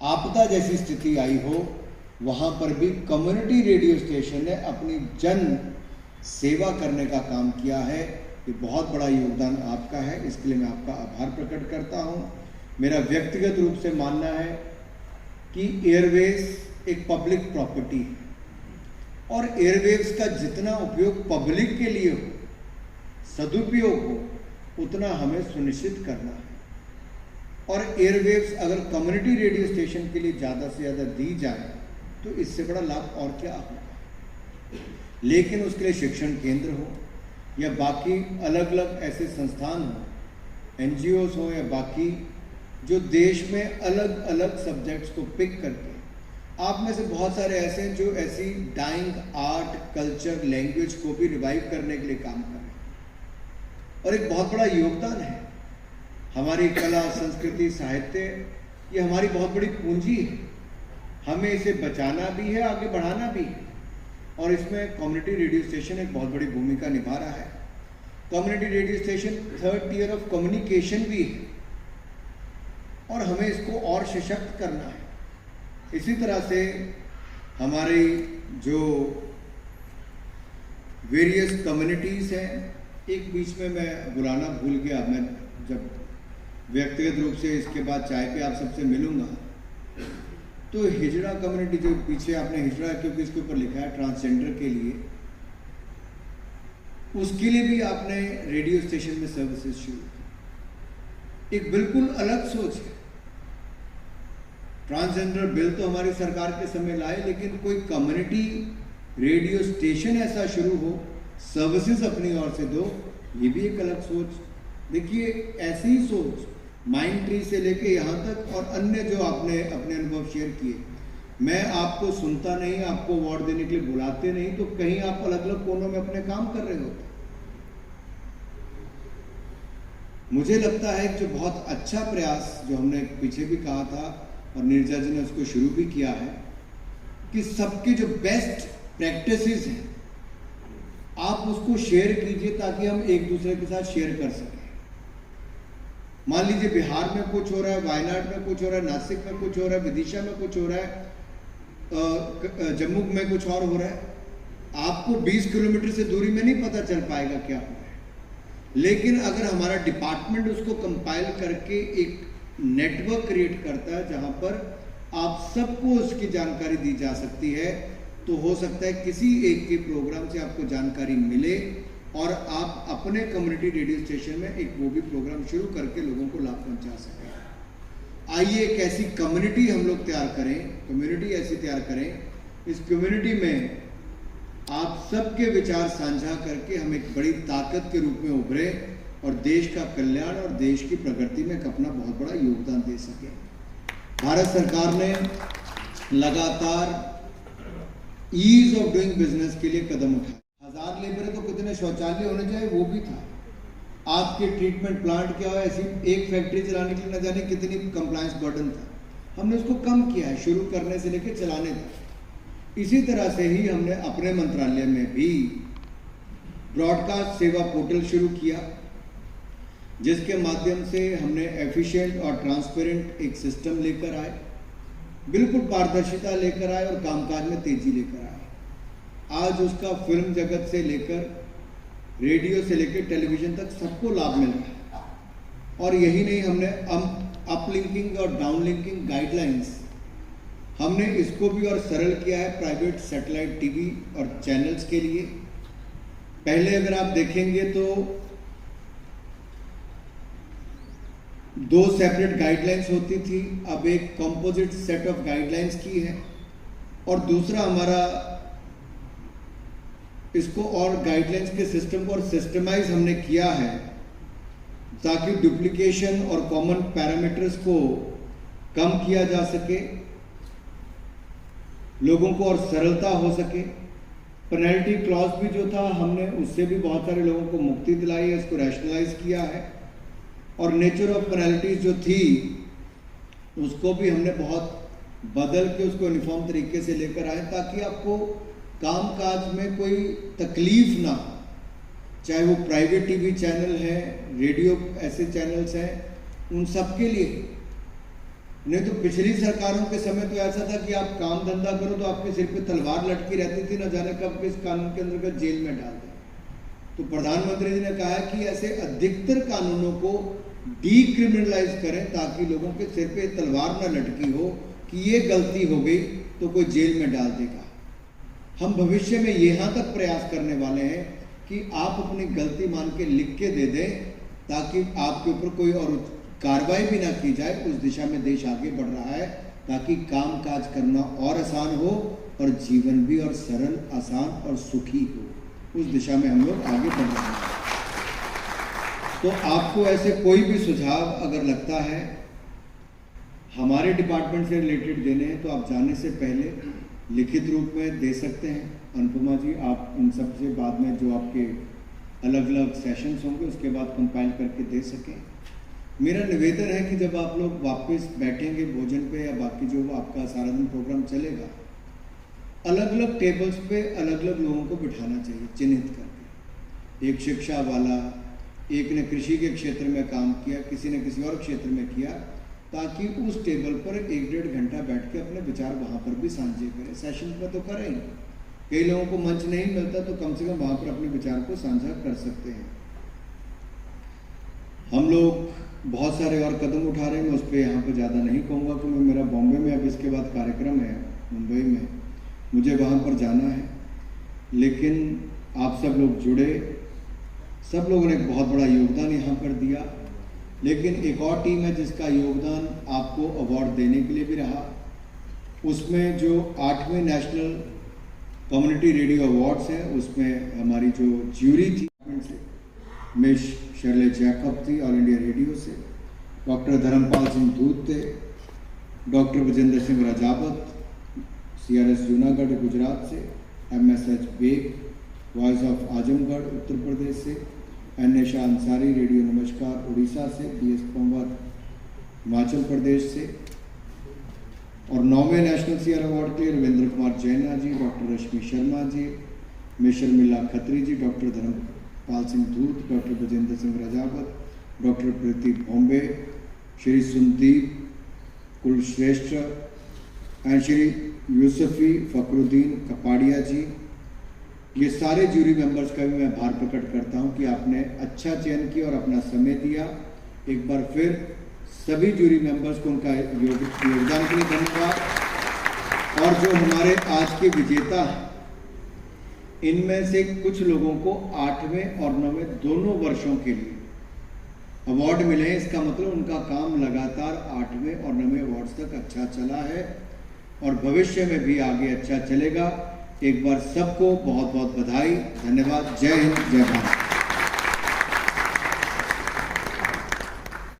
आपदा जैसी स्थिति आई हो, वहाँ पर भी कम्युनिटी रेडियो स्टेशन ने अपनी जन सेवा करने का काम किया है। ये बहुत बड़ा योगदान आपका है, इसके लिए मैं आपका आभार प्रकट करता हूँ। मेरा व्यक्तिगत रूप से मानना है कि एयरवेज एक पब्लिक प्रॉपर्टी है और एयरवेव्स का जितना उपयोग पब्लिक के लिए हो, सदुपयोग हो, उतना हमें सुनिश्चित करना है। और एयरवेव्स अगर कम्युनिटी रेडियो स्टेशन के लिए ज़्यादा से ज़्यादा दी जाए तो इससे बड़ा लाभ और क्या होगा। लेकिन उसके लिए शिक्षण केंद्र हो या बाकी अलग अलग ऐसे संस्थान हो, NGOs हो या बाकी, जो देश में अलग अलग सब्जेक्ट्स को पिक करके, आप में से बहुत सारे ऐसे हैं जो ऐसी डाइंग आर्ट, कल्चर, लैंग्वेज को भी रिवाइव करने के लिए काम कर रहे हैं और एक बहुत बड़ा योगदान है। हमारी कला, संस्कृति, साहित्य, ये हमारी बहुत बड़ी पूंजी है। हमें इसे बचाना भी है, आगे बढ़ाना भी है और इसमें कम्युनिटी रेडियो स्टेशन एक बहुत बड़ी भूमिका निभा रहा है। Community radio station third tier of communication भी है और हमें इसको और सशक्त करना है। इसी तरह से हमारी जो वेरियस कम्युनिटीज़ हैं, एक बीच में मैं बुलाना भूल गया, मैं जब व्यक्तिगत रूप से इसके बाद चाय पे आप सबसे मिलूंगा, तो हिजड़ा कम्युनिटी, जो पीछे आपने हिजड़ा क्योंकि इसके ऊपर लिखा है ट्रांसजेंडर के लिए, उसके लिए भी आपने रेडियो स्टेशन में सर्विसेज शुरू की। एक बिल्कुल अलग सोच है। ट्रांसजेंडर बिल तो हमारी सरकार के समय लाए, लेकिन कोई कम्युनिटी रेडियो स्टेशन ऐसा शुरू हो, सर्विसेज अपनी ओर से दो, ये भी एक अलग सोच। देखिए, ऐसी ही सोच माइंड ट्री से लेके यहाँ तक और अन्य जो आपने अपने अनुभव शेयर किए, मैं आपको सुनता नहीं, आपको अवार्ड देने के लिए बुलाते नहीं, तो कहीं आप अलग अलग कोनों में अपने काम कर रहे होते। मुझे लगता है कि जो बहुत अच्छा प्रयास, जो हमने पीछे भी कहा था और नीरजा जी ने उसको शुरू भी किया है, कि सबके जो बेस्ट प्रैक्टिसेस हैं आप उसको शेयर कीजिए ताकि हम एक दूसरे के साथ शेयर कर सकें। मान लीजिए बिहार में कुछ हो रहा है, वायनाड में कुछ हो रहा है, नासिक में कुछ हो रहा है, विदिशा में कुछ हो रहा है, जम्मू में कुछ और हो रहा है, आपको 20 किलोमीटर से दूरी में नहीं पता चल पाएगा क्या हो रहा है। लेकिन अगर हमारा डिपार्टमेंट उसको कंपाइल करके एक नेटवर्क क्रिएट करता है जहां पर आप सबको उसकी जानकारी दी जा सकती है, तो हो सकता है किसी एक के प्रोग्राम से आपको जानकारी मिले और आप अपने कम्युनिटी रेडियो स्टेशन में एक वो भी प्रोग्राम शुरू करके लोगों को लाभ पहुंचा सकें। आइए एक ऐसी कम्युनिटी हम लोग तैयार करें, कम्युनिटी ऐसी तैयार करें, इस कम्युनिटी में आप सबके विचार साझा करके हम एक बड़ी ताकत के रूप में उभरे और देश का कल्याण और देश की प्रगति में अपना बहुत बड़ा योगदान दे सके। भारत सरकार ने लगातार ईज ऑफ डूइंग बिजनेस के लिए कदम उठाए। 1000 लेबर तो कितने शौचालय होने चाहिए वो भी था। आपके ट्रीटमेंट प्लांट क्या हो, ऐसी एक फैक्ट्री चलाने के लिए न जाने कितनी कंप्लायंस बर्डन था। हमने उसको कम किया है, शुरू करने से लेकर चलाने तक। इसी तरह से ही हमने अपने मंत्रालय में भी ब्रॉडकास्ट सेवा पोर्टल शुरू किया, जिसके माध्यम से हमने एफिशिएंट और ट्रांसपेरेंट एक सिस्टम लेकर आए, बिल्कुल पारदर्शिता लेकर आए और कामकाज में तेजी लेकर आए। आज उसका फिल्म जगत से लेकर, रेडियो से लेकर टेलीविजन तक सबको लाभ मिल रहा है। और यही नहीं, हमने अपलिंकिंग और डाउनलिंकिंग गाइडलाइंस, हमने इसको भी और सरल किया है प्राइवेट सैटेलाइट टीवी और चैनल्स के लिए। पहले अगर आप देखेंगे तो 2 सेपरेट गाइडलाइंस होती थी, अब एक कंपोजिट सेट ऑफ गाइडलाइंस की है। और दूसरा हमारा इसको और गाइडलाइंस के सिस्टम को और सिस्टमाइज हमने किया है ताकि डुप्लीकेशन और कॉमन पैरामीटर्स को कम किया जा सके, लोगों को और सरलता हो सके। पेनल्टी क्लॉज भी जो था, हमने उससे भी बहुत सारे लोगों को मुक्ति दिलाई है, इसको रैशनलाइज किया है। और नेचर ऑफ पेनल्टीज जो थी उसको भी हमने बहुत बदल के उसको यूनिफॉर्म तरीके से लेकर आए ताकि आपको कामकाज में कोई तकलीफ ना हो। चाहे वो प्राइवेट टीवी चैनल है, रेडियो ऐसे चैनल्स हैं, उन सब के लिए नहीं तो पिछली सरकारों के समय तो ऐसा था कि आप काम धंधा करो तो आपके सिर पे तलवार लटकी रहती थी, न जाने कब किस कानून के अंतर्गत जेल में डाल दें। तो प्रधानमंत्री जी ने कहा है कि ऐसे अधिकतर कानूनों को डीक्रिमिनलाइज करें ताकि लोगों के सिर पे तलवार न लटकी हो कि ये गलती हो गई तो कोई जेल में डाल देगा। हम भविष्य में यहाँ तक प्रयास करने वाले हैं कि आप अपनी गलती मान के लिख के दे दें ताकि आपके ऊपर कोई और कार्रवाई भी ना की जाए। उस दिशा में देश आगे बढ़ रहा है ताकि काम काज करना और आसान हो और जीवन भी और सरल, आसान और सुखी हो। उस दिशा में हम लोग आगे बढ़ रहे हैं। तो आपको ऐसे कोई भी सुझाव अगर लगता है हमारे डिपार्टमेंट से रिलेटेड देने हैं तो आप जाने से पहले लिखित रूप में दे सकते हैं। अनुपमा जी, आप इन सब से बाद में जो आपके अलग अलग सेशंस होंगे उसके बाद कंपाइल करके दे सकें। मेरा निवेदन है कि जब आप लोग वापस बैठेंगे भोजन पे या बाकी जो आपका सारा दिन प्रोग्राम चलेगा, अलग अलग टेबल्स पे अलग अलग लोगों को बिठाना चाहिए चिन्हित करके। एक शिक्षा वाला, एक ने कृषि के क्षेत्र में काम किया, किसी ने किसी और क्षेत्र में किया, ताकि उस टेबल पर 1-1.5 घंटा बैठ के अपने विचार वहाँ पर भी साझे करें। सेशन में तो करें, कई लोगों को मंच नहीं मिलता तो कम से कम वहाँ पर अपने विचार को साझा कर सकते हैं। हम लोग बहुत सारे और कदम उठा रहे हैं, मैं उस पर यहाँ पर ज़्यादा नहीं कहूँगा क्योंकि मेरा बॉम्बे में अब इसके बाद कार्यक्रम है, मुंबई में मुझे वहाँ पर जाना है। लेकिन आप सब लोग जुड़े, सब लोगों ने एक बहुत बड़ा योगदान यहाँ पर दिया। लेकिन एक और टीम है जिसका योगदान आपको अवार्ड देने के लिए भी रहा। उसमें जो 8वें नेशनल कम्युनिटी रेडियो अवार्ड्स हैं उसमें हमारी जो ज्यूरी थी मिस शर्ले जैकब थी ऑल इंडिया रेडियो से, डॉक्टर धर्मपाल सिंह धूत थे, डॉक्टर विजेंद्र सिंह राजावत CRS जूनागढ़ गुजरात से, MSH Beg voice of Azamgarh Uttar Pradesh से, NSA अंसारी रेडियो नमस्कार उड़ीसा से, DS पंवर हिमाचल प्रदेश से, और 9वें नेशनल CR अवार्ड के लिए Ravindra Kumar Jaina ji, doctor Rashmi Sharma ji, miss Sharmila Khatri ji, doctor Dharampal Singh Dhoot, doctor Vijendra Singh Rajawat, doctor Prateek Bombay, Shri Sundeep Kulshreshtha and Shri Yusufi Fakhruddin Kapadia ji. ये सारे जूरी मेंबर्स का भी मैं आभार प्रकट करता हूं कि आपने अच्छा चयन किया और अपना समय दिया। एक बार फिर सभी जूरी मेंबर्स को उनका योगदान के लिए धन्यवाद। और जो हमारे आज के विजेता हैं इनमें से कुछ लोगों को 8वें और 9वें दोनों वर्षों के लिए अवार्ड मिले हैं। इसका मतलब उनका काम लगातार 8वें और 9वें अवार्ड्स तक अच्छा चला है और भविष्य में भी आगे अच्छा चलेगा। एक बार सबको बहुत बहुत बधाई, धन्यवाद। जय हिंद, जय भारत।